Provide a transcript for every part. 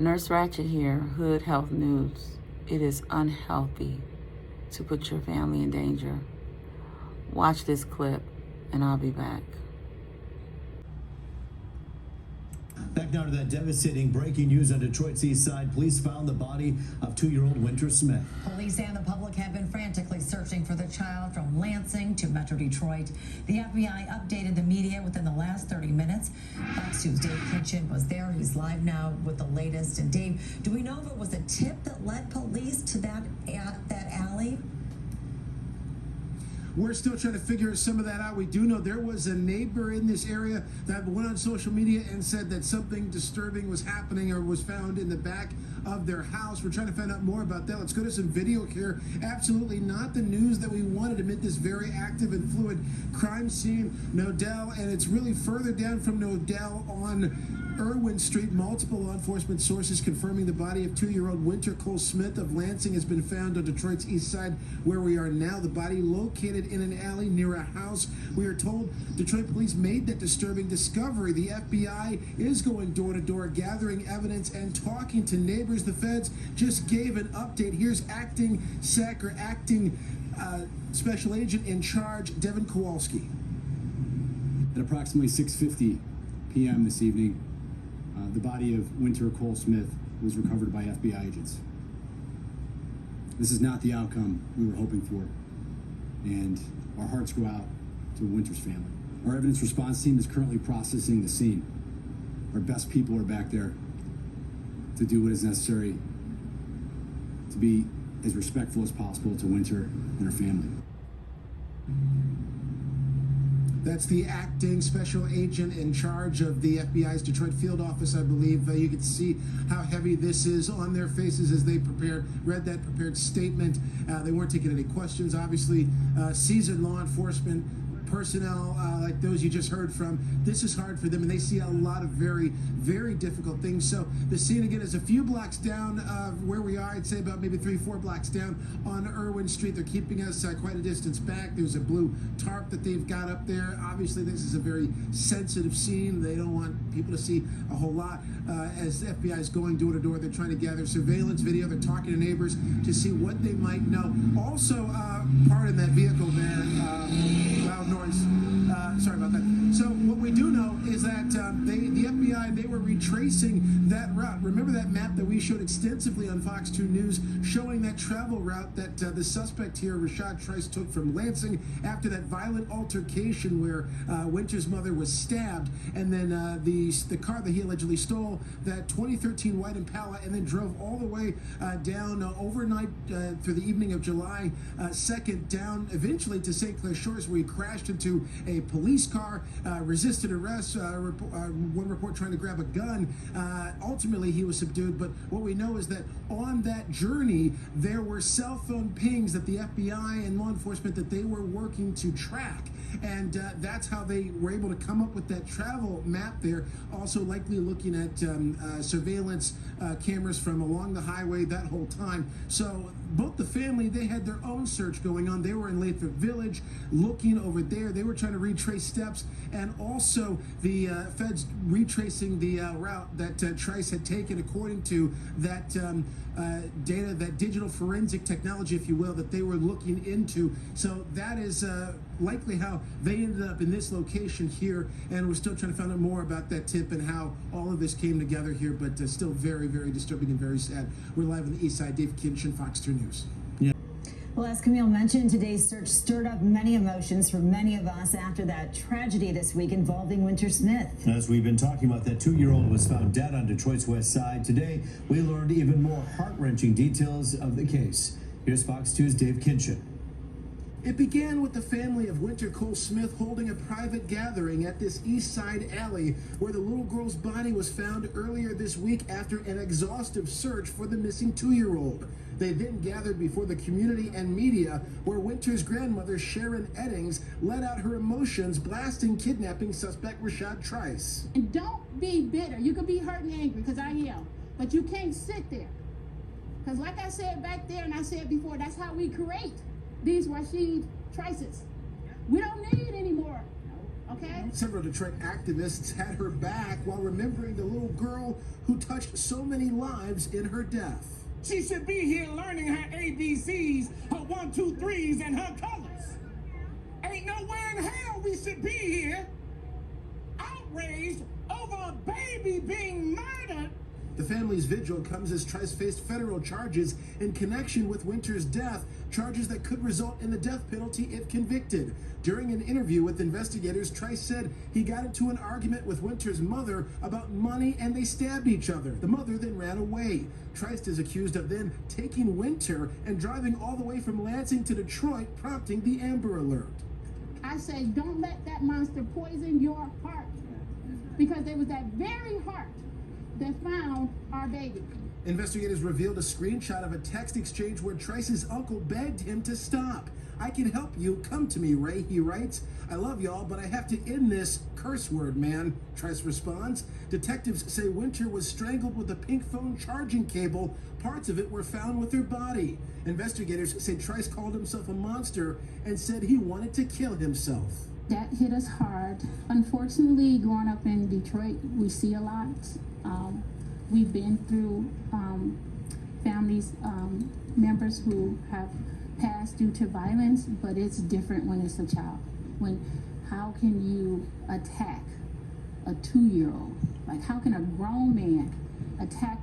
Nurse Ratchet here, Hood Health News. It is unhealthy to put your family in danger. Watch this clip and I'll be back. Back now to that devastating breaking news on Detroit's east side. Police found the body of 2-year-old Winter Smith. Police and the public have been frantically searching for the child from Lansing to Metro Detroit. The FBI updated the media within the last 30 minutes. Fox 2's Dave Kitchen was there. He's live now with the latest. And Dave, do we know if it was a tip that led police to that alley? We're still trying to figure some of that out. We do know there was a neighbor in this area that went on social media and said that something disturbing was happening or was found in the back of their house. We're trying to find out more about that. Let's go to some video here. Absolutely not the news that we wanted amid this very active and fluid crime scene. Nodell, and it's really further down from Nodell on Irwin Street. Multiple law enforcement sources confirming the body of 2-year-old Winter Cole Smith of Lansing has been found on Detroit's east side where we are now. The body located in an alley near a house. We are told Detroit police made that disturbing discovery. The FBI is going door to door, gathering evidence and talking to neighbors. The feds just gave an update. Here's acting special agent in charge, Devin Kowalski. At approximately 6:50 p.m. this evening, the body of Winter Cole Smith was recovered by FBI agents. This is not the outcome we were hoping for, and our hearts go out to Winter's family. Our evidence response team is currently processing the scene. Our best people are back there to do what is necessary to be as respectful as possible to Winter and her family. That's the acting special agent in charge of the FBI's Detroit field office, I believe. You can see how heavy this is on their faces as they read that prepared statement. They weren't taking any questions. Obviously, seasoned law enforcement personnel like those you just heard from, this is hard for them, and they see a lot of very, very difficult things. So the scene again is a few blocks down where we are. I'd say about maybe 3-4 blocks down on Irwin Street. They're keeping us quite a distance back. There's a blue tarp that they've got up there. Obviously, this is a very sensitive scene. They don't want people to see a whole lot. As the FBI is going door to door, they're trying to gather surveillance video. They're talking to neighbors to see what they might know. Also, pardon that vehicle, man. Loud noise. Sorry about that. So what we do know is that the FBI, they were retracing that route. Remember that map that we showed extensively on Fox 2 News showing that travel route that the suspect here, Rashad Trice, took from Lansing after that violent altercation where Winter's mother was stabbed, and then the car that he allegedly stole, that 2013 white Impala, and then drove all the way down overnight through the evening of July 2nd down eventually to St. Clair Shores, where he crashed into a police car, resisted arrest, one report trying to grab a gun. Ultimately, he was subdued, but what we know is that on that journey, there were cell phone pings that the FBI and law enforcement that they were working to track, and that's how they were able to come up with that travel map there. Also likely looking at surveillance cameras from along the highway that whole time. So both the family, they had their own search going on. They were in Lathrop Village looking over there. They were trying to retrace steps, and also the feds retracing the route that Trice had taken according to that data, that digital forensic technology, if you will, that they were looking into. So that is likely how they ended up in this location here, and we're still trying to find out more about that tip and how all of this came together here, but still very, very disturbing and very sad. We're live on the east side. Dave Kitchen, Fox 2 News. Well, as Camille mentioned, today's search stirred up many emotions for many of us after that tragedy this week involving Winter Smith. As we've been talking about, that 2-year-old was found dead on Detroit's west side. Today, we learned even more heart-wrenching details of the case. Here's Fox 2's Dave Kinchin. It began with the family of Winter Cole Smith holding a private gathering at this east side alley where the little girl's body was found earlier this week after an exhaustive search for the missing 2-year-old. They then gathered before the community and media where Winter's grandmother, Sharon Eddings, let out her emotions, blasting kidnapping suspect Rashad Trice. And don't be bitter. You can be hurt and angry, because I am, but you can't sit there. Because like I said back there, and I said before, that's how we create these Rashid Trices. We don't need any more okay? Several Detroit activists had her back while remembering the little girl who touched so many lives in her death. She should be here learning her ABCs, her 1, 2, 3s, and her colors. Ain't nowhere in hell we should be here outraged over a baby being murdered. The family's vigil comes as Trice faced federal charges in connection with Winter's death, charges that could result in the death penalty if convicted. During an interview with investigators, Trice said he got into an argument with Winter's mother about money and they stabbed each other. The mother then ran away. Trice is accused of then taking Winter and driving all the way from Lansing to Detroit, prompting the Amber Alert. I say, don't let that monster poison your heart, because it was that very heart that found our baby. Investigators revealed a screenshot of a text exchange where Trice's uncle begged him to stop. "I can help you. Come to me, Ray," he writes. "I love y'all, but I have to end this curse word, man," Trice responds. Detectives say Winter was strangled with a pink phone charging cable. Parts of it were found with her body. Investigators say Trice called himself a monster and said he wanted to kill himself. That hit us hard. Unfortunately, growing up in Detroit, we see a lot. We've been through families, members who have passed due to violence, but it's different when it's a child. How can you attack a 2-year-old? Like, how can a grown man attack?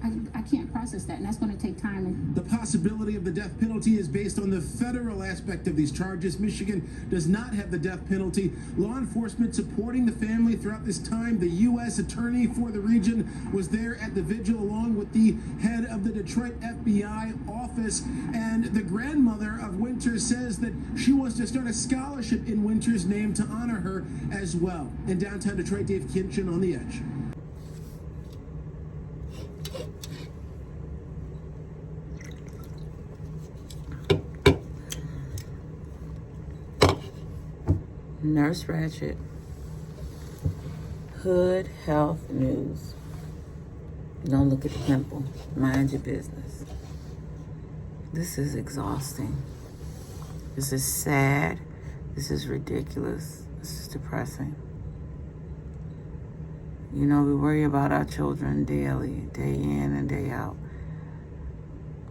I can't process that, and that's going to take time. The possibility of the death penalty is based on the federal aspect of these charges. Michigan does not have the death penalty. Law enforcement supporting the family throughout this time. The U.S. attorney for the region was there at the vigil along with the head of the Detroit FBI office. And the grandmother of Winter says that she wants to start a scholarship in Winter's name to honor her as well. In downtown Detroit, Dave Kinchin on The Edge. Nurse Ratchet, Hood Health News. Don't look at the pimple. Mind your business. This is exhausting. This is sad. This is ridiculous. This is depressing. You know, we worry about our children daily, day in and day out.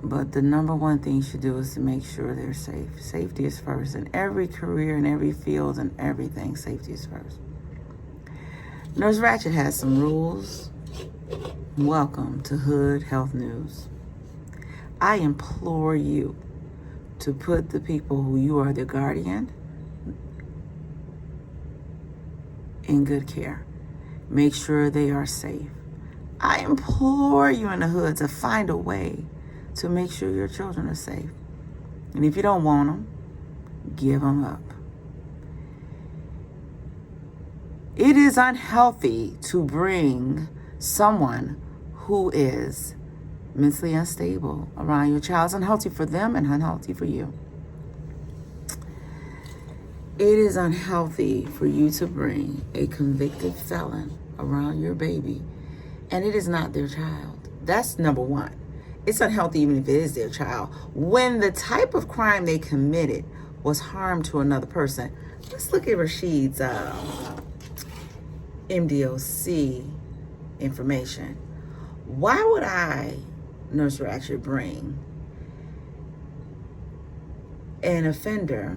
But the number one thing you should do is to make sure they're safe. Safety is first. In every career, in every field, and everything, safety is first. Nurse Ratchet has some rules. Welcome to Hood Health News. I implore you to put the people who you are their guardian in good care. Make sure they are safe. I implore you in the hood to find a way to make sure your children are safe. And if you don't want them, give them up. It is unhealthy to bring someone who is mentally unstable around your child. It's unhealthy for them and unhealthy for you. It is unhealthy for you to bring a convicted felon around your baby, and it is not their child. That's number one. It's unhealthy even if it is their child. When the type of crime they committed was harm to another person. Let's look at Rashid's MDOC information. Why would I, Nurse Ratchet, bring an offender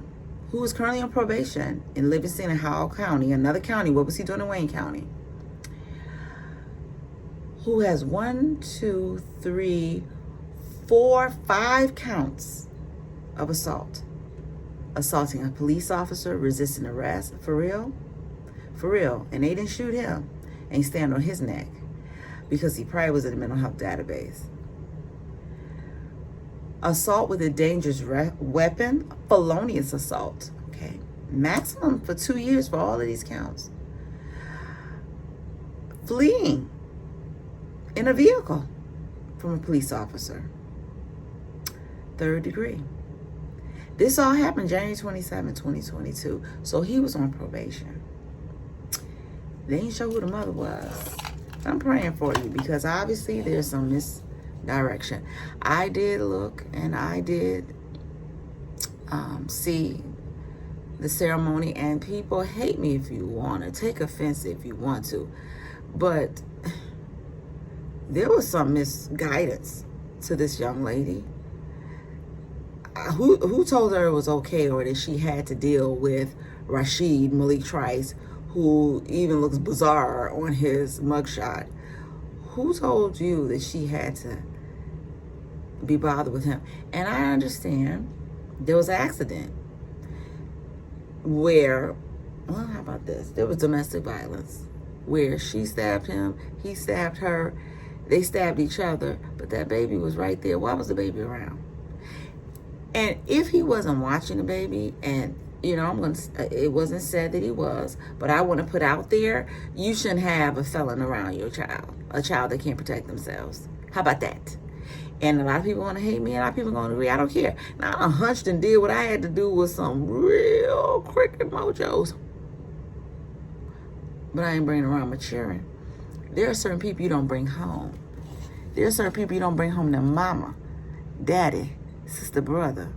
who is currently on probation in Livingston and Howell County, another county? What was he doing in Wayne County? Who has 5 counts of assault. Assaulting a police officer, resisting arrest. For real? For real. And they didn't shoot him and stand on his neck because he probably was in the mental health database. Assault with a dangerous weapon, felonious assault. Okay. Maximum for 2 years for all of these counts. Fleeing in a vehicle from a police officer. 3rd degree. This all happened January 27, 2022. So he was on probation. They didn't show who the mother was. I'm praying for you because obviously there's some misdirection. I did look and I did see the ceremony, and people hate me if you want to, take offense if you want to, but there was some misguidance to this young lady. Who told her it was okay, or that she had to deal with RACHET Malik Trice, who even looks bizarre on his mugshot? Who told you that she had to be bothered with him? And I understand there was an accident where, well, how about this? There was domestic violence where she stabbed him, he stabbed her, they stabbed each other, but that baby was right there. Why was the baby around? And if he wasn't watching the baby, and you know, it wasn't said that he was, but I want to put out there, you shouldn't have a felon around your child, a child that can't protect themselves. How about that? And a lot of people want to hate me, and a lot of people going to agree. I don't care. Now, I hunched and did what I had to do with some real cricket mojos, but I ain't bringing around my children. There are certain people you don't bring home. There are certain people you don't bring home to mama, daddy, sister, brother.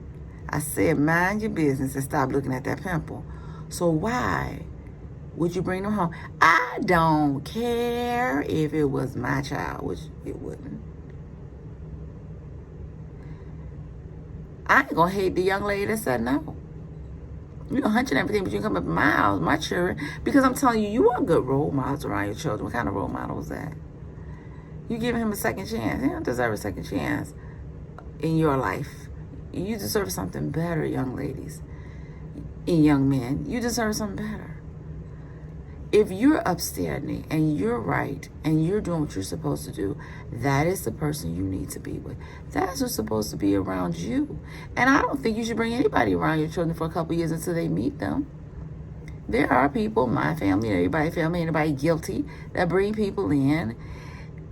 I said, mind your business and stop looking at that pimple. So why would you bring them home? I don't care if it was my child, which it wouldn't. I ain't gonna hate the young lady that said no. You know, hunching everything, but you come up in my house, my children, because I'm telling you, you want good role models around your children. What kind of role model was that? You giving him a second chance. He don't deserve a second chance in your life. You deserve something better, young ladies and young men. You deserve something better. If you're upstanding and you're right and you're doing what you're supposed to do, that is the person you need to be with. That's what's supposed to be around you. And I don't think you should bring anybody around your children for a couple years until they meet them. There are people, my family, everybody's family, anybody guilty, that bring people in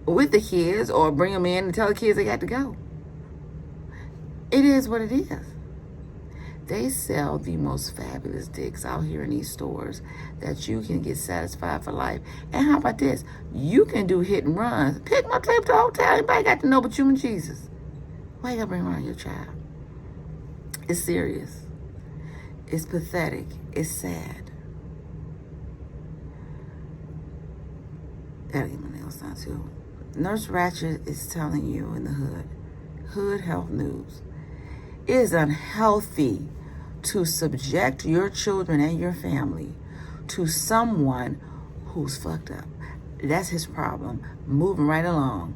with the kids or bring them in and tell the kids they got to go. It is what it is. They sell the most fabulous dicks out here in these stores that you can get satisfied for life. And how about this? You can do hit and runs. Pick my tape to the hotel. Anybody got to know but you and Jesus. Why you gotta bring around your child? It's serious. It's pathetic. It's sad. Gotta get my nails done too. Nurse Ratchet is telling you in the Hood Health News, it is unhealthy to subject your children and your family to someone who's fucked up. That's his problem. Moving right along.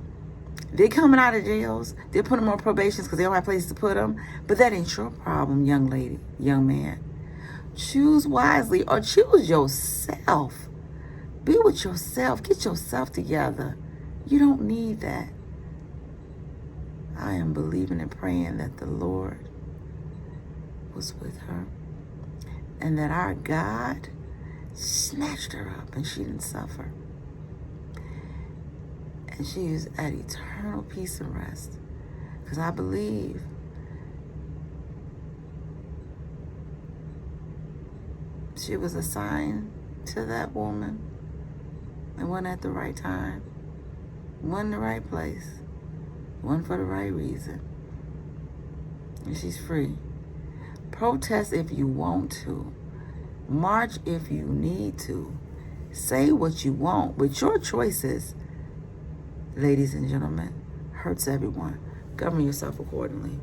They're coming out of jails. They're putting them on probations because they don't have places to put them. But that ain't your problem, young lady, young man. Choose wisely or choose yourself. Be with yourself. Get yourself together. You don't need that. I am believing and praying that the Lord was with her and that our God snatched her up and she didn't suffer. And she is at eternal peace and rest. Because I believe she was assigned to that woman and went at the right time, went in the right place. One for the right reason. And she's free. Protest if you want to. March if you need to. Say what you want. But your choices, ladies and gentlemen, hurts everyone. Govern yourself accordingly.